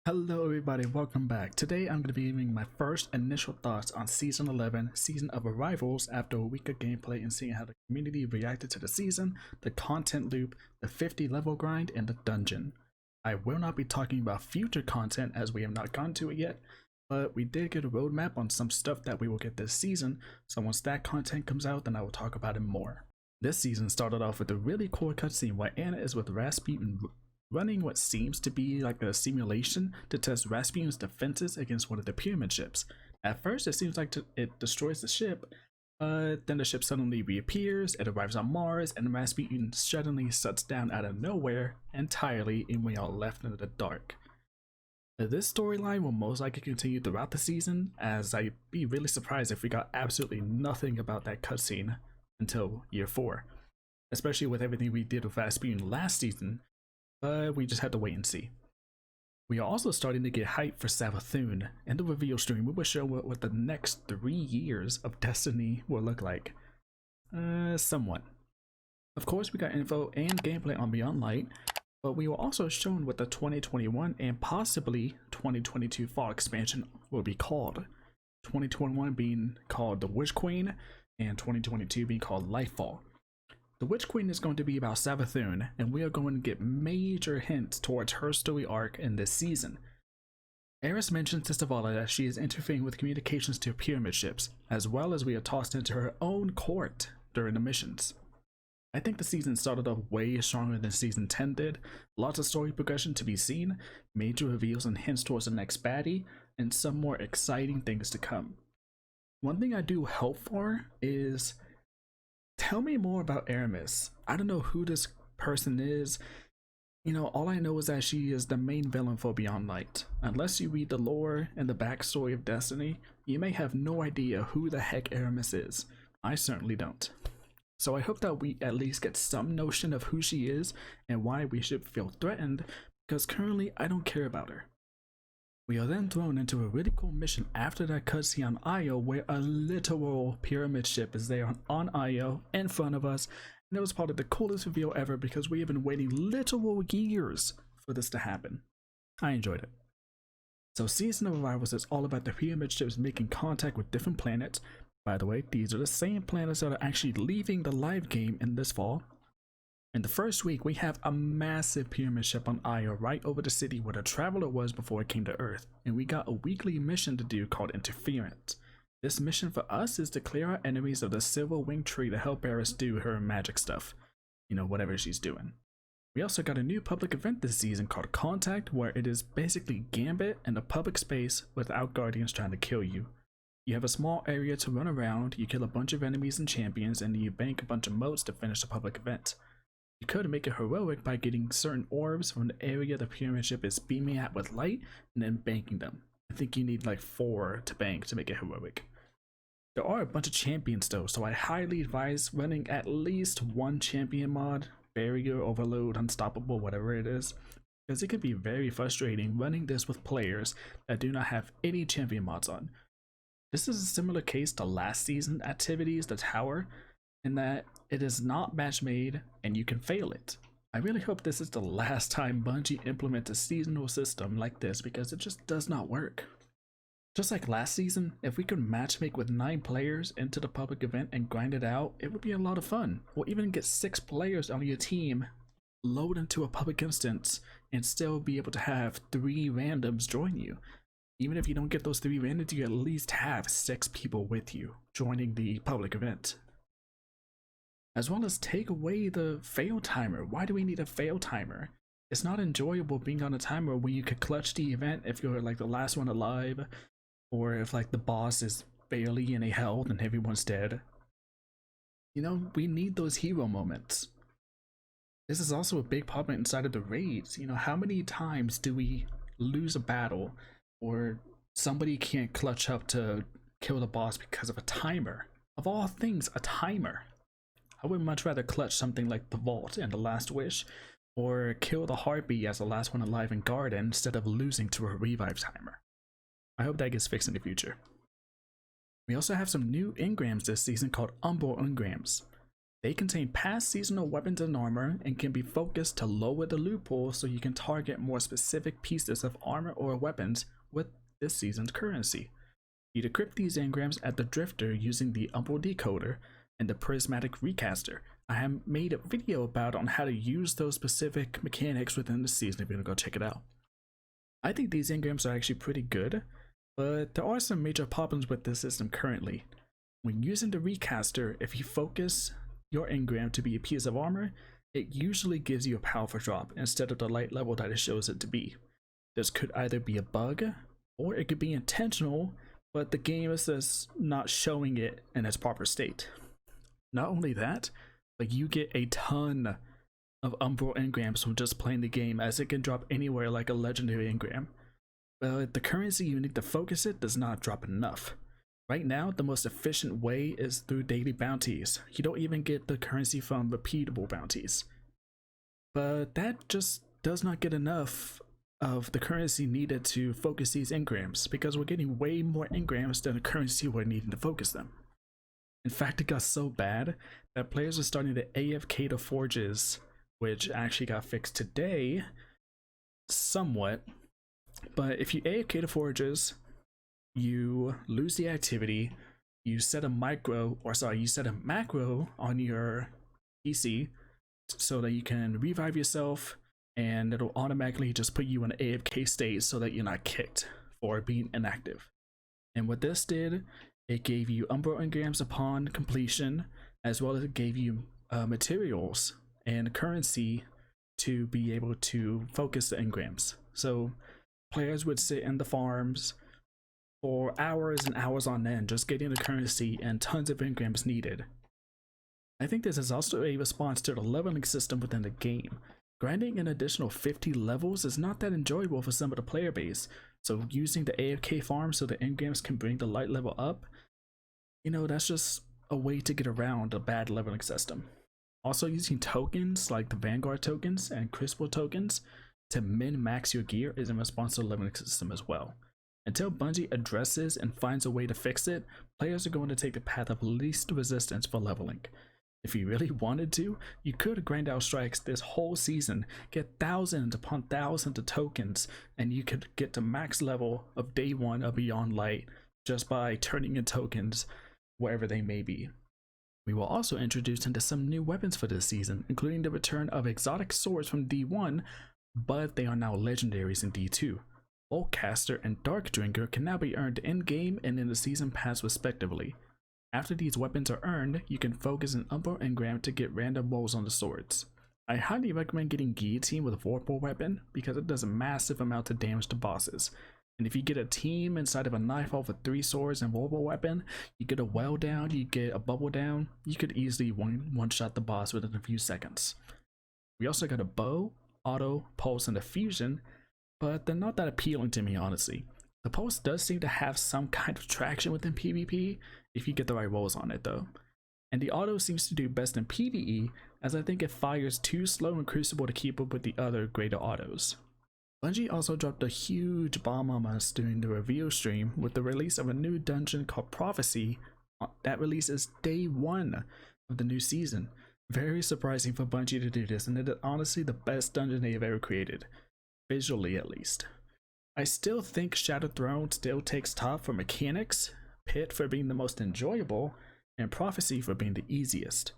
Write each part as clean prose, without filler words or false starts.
Hello everybody, welcome back. Today I'm going to be giving my first initial thoughts on Season 11, Season of Arrivals, after a week of gameplay and seeing how the community reacted to the season, the content loop, the 50 level grind, and the dungeon. I will not be talking about future content as we have not gone to it yet, but we did get a roadmap on some stuff that we will get this season, so once that content comes out then I will talk about it more. This season started off with a really cool cutscene where Anna is with Rasputin running what seems to be like a simulation to test Rasputin's defenses against one of the pyramid ships. At first it seems like it destroys the ship, but then the ship suddenly reappears, it arrives on Mars, and Rasputin suddenly shuts down out of nowhere entirely and we are left in the dark. This storyline will most likely continue throughout the season, as I'd be really surprised if we got absolutely nothing about that cutscene until year 4. Especially with everything we did with Rasputin last season, but we just had to wait and see. We are also starting to get hype for Savathun. In the reveal stream, we will show what the next 3 years of Destiny will look like. Somewhat. Of course, we got info and gameplay on Beyond Light, but we were also shown what the 2021 and possibly 2022 fall expansion will be called. 2021 being called the Witch Queen, and 2022 being called Lightfall. The Witch Queen is going to be about Savathun, and we are going to get major hints towards her story arc in this season. Eris mentions to Zavala that she is interfering with communications to pyramid ships, as well as we are tossed into her own court during the missions. I think the season started off way stronger than season 10 did, lots of story progression to be seen, major reveals and hints towards the next baddie, and some more exciting things to come. One thing I do hope for is, tell me more about Aramis. I don't know who this person is. You know, all I know is that she is the main villain for Beyond Light. Unless you read the lore and the backstory of Destiny, you may have no idea who the heck Aramis is. I certainly don't. So I hope that we at least get some notion of who she is and why we should feel threatened, because currently I don't care about her. We are then thrown into a really cool mission after that cutscene on Io, where a literal pyramid ship is there on Io in front of us, and it was probably the coolest reveal ever because we have been waiting literal years for this to happen. I enjoyed it. So Season of Arrivals is all about the pyramid ships making contact with different planets. By the way, these are the same planets that are actually leaving the live game in this fall. In the first week, we have a massive pyramid ship on Io right over the city where the Traveler was before it came to Earth, and we got a weekly mission to do called Interference. This mission for us is to clear our enemies of the Silver Wing Tree to help Eris do her magic stuff. You know, whatever she's doing. We also got a new public event this season called Contact, where it is basically Gambit in a public space without guardians trying to kill you. You have a small area to run around, you kill a bunch of enemies and champions, and you bank a bunch of motes to finish the public event. You could make it heroic by getting certain orbs from the area the pyramid ship is beaming at with light and then banking them. I think you need like 4 to bank to make it heroic. There are a bunch of champions though, so I highly advise running at least 1 champion mod, Barrier, Overload, Unstoppable, whatever it is, because it can be very frustrating running this with players that do not have any champion mods on. This is a similar case to last season activities, the Tower, in that it is not match made and you can fail it. I really hope this is the last time Bungie implements a seasonal system like this, because it just does not work. Just like last season, if we could matchmake with 9 players into the public event and grind it out, it would be a lot of fun. Or even get 6 players on your team, load into a public instance, and still be able to have 3 randoms join you. Even if you don't get those 3 randoms, you at least have 6 people with you joining the public event. As well as take away the fail timer. Why do we need a fail timer? It's not enjoyable being on a timer where you could clutch the event if you're like the last one alive, or if like the boss is barely any health and everyone's dead. You know, we need those hero moments. This is also a big problem inside of the raids. You know, how many times do we lose a battle or somebody can't clutch up to kill the boss because of a timer? Of all things, a timer. I would much rather clutch something like the Vault and the Last Wish, or kill the Harpy as the last one alive in Garden instead of losing to a revive timer. I hope that gets fixed in the future. We also have some new engrams this season called Unborn engrams. They contain past seasonal weapons and armor and can be focused to lower the loot pool so you can target more specific pieces of armor or weapons with this season's currency. You decrypt these engrams at the Drifter using the Unported decoder and the Prismatic Recaster. I have made a video about on how to use those specific mechanics within the season if you're gonna go check it out. I think these engrams are actually pretty good, but there are some major problems with this system currently. When using the Recaster, if you focus your engram to be a piece of armor, it usually gives you a powerful drop instead of the light level that it shows it to be. This could either be a bug, or it could be intentional, but the game is just not showing it in its proper state. Not only that, but you get a ton of Umbral engrams from just playing the game, as it can drop anywhere like a legendary engram. But the currency you need to focus it does not drop enough. Right now, the most efficient way is through daily bounties. You don't even get the currency from repeatable bounties. But that just does not get enough of the currency needed to focus these engrams, because we're getting way more engrams than the currency we're needing to focus them. In fact, it got so bad that players are starting to AFK the forges, which actually got fixed today, somewhat. But if you AFK the forges, you lose the activity, you set a macro on your PC so that you can revive yourself, and it'll automatically just put you in an AFK state so that you're not kicked for being inactive. And what this did, it gave you Umbral engrams upon completion, as well as it gave you materials and currency to be able to focus the engrams. So players would sit in the farms for hours and hours on end just getting the currency, and tons of engrams needed. I think this is also a response to the leveling system within the game. Grinding an additional 50 levels is not that enjoyable for some of the player base, so using the AFK farm so the engrams can bring the light level up, that's just a way to get around a bad leveling system. Also, using tokens like the Vanguard tokens and Crystal tokens to min-max your gear is in response to the leveling system as well. Until Bungie addresses and finds a way to fix it, players are going to take the path of least resistance for leveling. If you really wanted to, you could grind out strikes this whole season, get thousands upon thousands of tokens, and you could get to max level of day 1 of Beyond Light just by turning in tokens wherever they may be. We will also introduce into some new weapons for this season, including the return of exotic swords from D1, but they are now legendaries in D2. Boltcaster and Dark Drinker can now be earned in-game and in the season pass respectively. After these weapons are earned, you can focus an Umbral engram to get random rolls on the swords. I highly recommend getting Guillotine with a Vorpal weapon because it does a massive amount of damage to bosses. And if you get a team inside of a knife off with 3 swords and Vorpal weapon, you get a well down, you get a bubble down, you could easily one-shot the boss within a few seconds. We also got a bow, auto, pulse, and a fusion, but they're not that appealing to me, honestly. The pulse does seem to have some kind of traction within PvP if you get the right rolls on it though. And the auto seems to do best in PvE, as I think it fires too slow in Crucible to keep up with the other greater autos. Bungie also dropped a huge bomb on us during the reveal stream with the release of a new dungeon called Prophecy that releases day 1 of the new season. Very surprising for Bungie to do this, and it is honestly the best dungeon they have ever created, visually at least. I still think Shadow Throne still takes top for mechanics, Pit for being the most enjoyable, and Prophecy for being the easiest.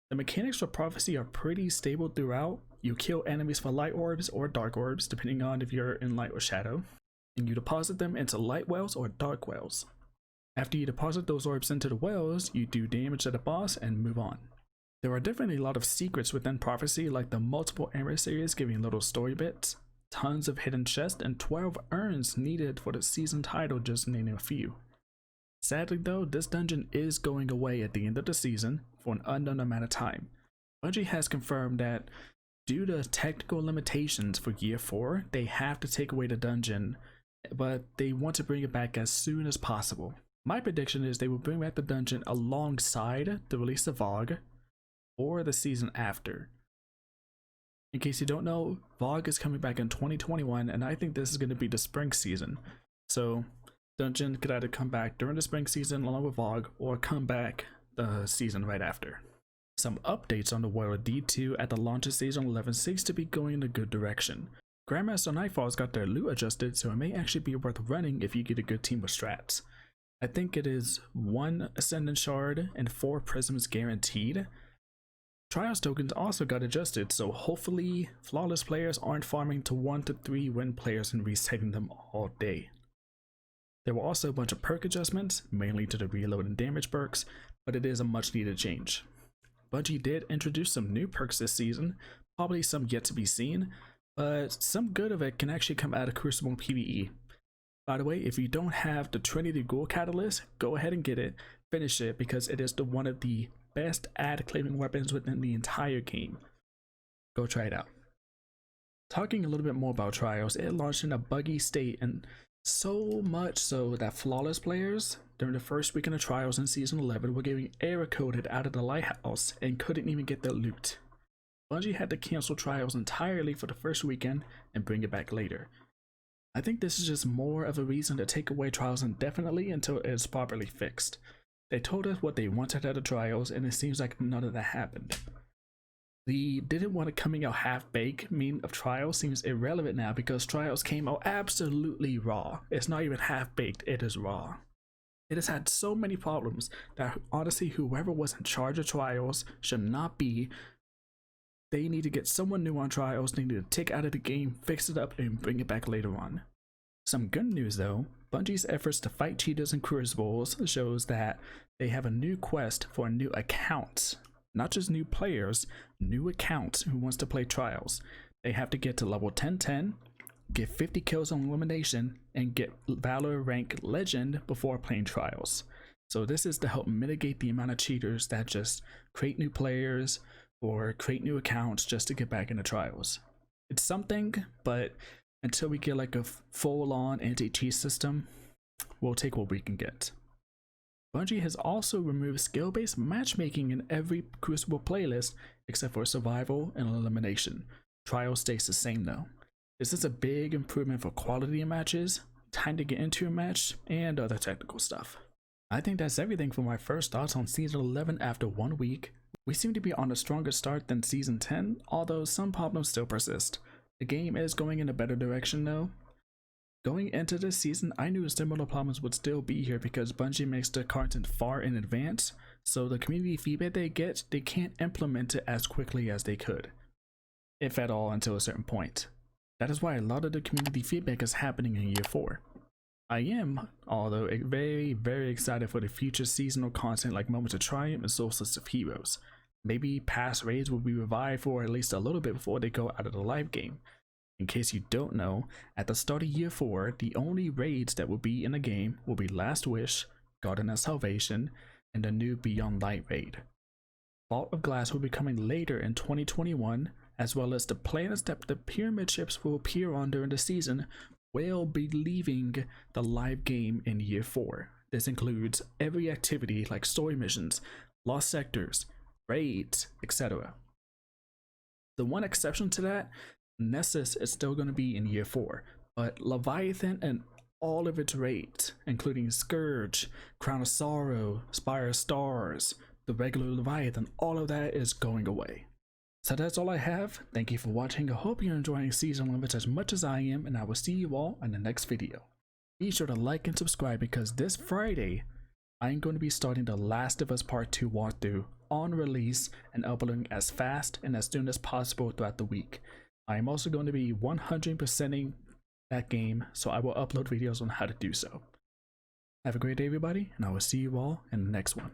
The mechanics for Prophecy are pretty stable throughout. You kill enemies for light orbs or dark orbs, depending on if you're in light or shadow, and you deposit them into light wells or dark wells. After you deposit those orbs into the wells, you do damage to the boss and move on. There are definitely a lot of secrets within Prophecy, like the multiple emissaries giving little story bits, tons of hidden chests, and 12 urns needed for the season title, just naming a few. Sadly though, this dungeon is going away at the end of the season for an unknown amount of time. Bungie has confirmed that due to technical limitations for year 4, they have to take away the dungeon, but they want to bring it back as soon as possible. My prediction is they will bring back the dungeon alongside the release of VOG or the season after. In case you don't know, VOG is coming back in 2021, and I think this is going to be the spring season. So dungeon could either come back during the spring season along with VOG, or come back the season right after. Some updates on the World D2 at the launch of Season 11 seems to be going in a good direction. Grandmaster Nightfall's got their loot adjusted, so it may actually be worth running if you get a good team of strats. I think it is 1 Ascendant Shard and 4 Prisms guaranteed. Trials tokens also got adjusted, so hopefully flawless players aren't farming to 1 to 3 win players and resetting them all day. There were also a bunch of perk adjustments, mainly to the reload and damage perks, but it is a much needed change. Bungie did introduce some new perks this season, probably some yet to be seen, but some good of it can actually come out of Crucible PvE. By the way, if you don't have the Trinity Ghoul Catalyst, go ahead and get it, finish it, because it is one of the best ad claiming weapons within the entire game. Go try it out. Talking a little bit more about Trials, it launched in a buggy state, and so much so that flawless players during the first weekend of Trials in Season 11 were getting error coded out of the lighthouse and couldn't even get their loot. Bungie had to cancel Trials entirely for the first weekend and bring it back later. I think this is just more of a reason to take away Trials indefinitely until it is properly fixed. They told us what they wanted out of Trials, and it seems like none of that happened. The didn't want it coming out half-baked meme of Trials seems irrelevant now because Trials came out absolutely raw. It's not even half-baked, it is raw. It has had so many problems that honestly whoever was in charge of Trials should not be. They need to get someone new on Trials, they need to take out of the game, fix it up, and bring it back later on. Some good news though, Bungie's efforts to fight cheaters and crucibles shows that they have a new quest for new accounts. Not just new players, new accounts who wants to play Trials. They have to get to level 1010, get 50 kills on elimination, and get Valor rank Legend before playing Trials. So this is to help mitigate the amount of cheaters that just create new players or create new accounts just to get back into Trials. It's something, but until we get like a full-on anti-cheat system, we'll take what we can get. Bungie has also removed skill-based matchmaking in every Crucible playlist except for survival and elimination. Trial stays the same though. This is a big improvement for quality of matches, time to get into a match, and other technical stuff. I think that's everything for my first thoughts on Season 11 after 1 week. We seem to be on a stronger start than Season 10, although some problems still persist. The game is going in a better direction though. Going into this season, I knew similar problems would still be here because Bungie makes the content far in advance, so the community feedback they get, they can't implement it as quickly as they could, if at all until a certain point. That is why a lot of the community feedback is happening in Year 4. I am, although, very excited for the future seasonal content like Moments of Triumph and Solstice of Heroes. Maybe past raids will be revived for at least a little bit before they go out of the live game. In case you don't know, at the start of Year 4, the only raids that will be in the game will be Last Wish, Garden of Salvation, and the new Beyond Light raid. Vault of Glass will be coming later in 2021, as well as the planets that the pyramid ships will appear on during the season will be leaving the live game in Year 4. This includes every activity like story missions, lost sectors, raids, etc. The one exception to that, Nessus is still going to be in Year 4, but Leviathan and all of its raids, including Scourge, Crown of Sorrow, Spire of Stars, the regular Leviathan, all of that is going away. So that's all I have. Thank you for watching. I hope you're enjoying Season 11 as much as I am, and I will see you all in the next video. Be sure to like and subscribe because this Friday, I'm going to be starting The Last of Us Part 2 walkthrough on release and uploading as fast and as soon as possible throughout the week. I am also going to be 100%ing that game, so I will upload videos on how to do so. Have a great day everybody, and I will see you all in the next one.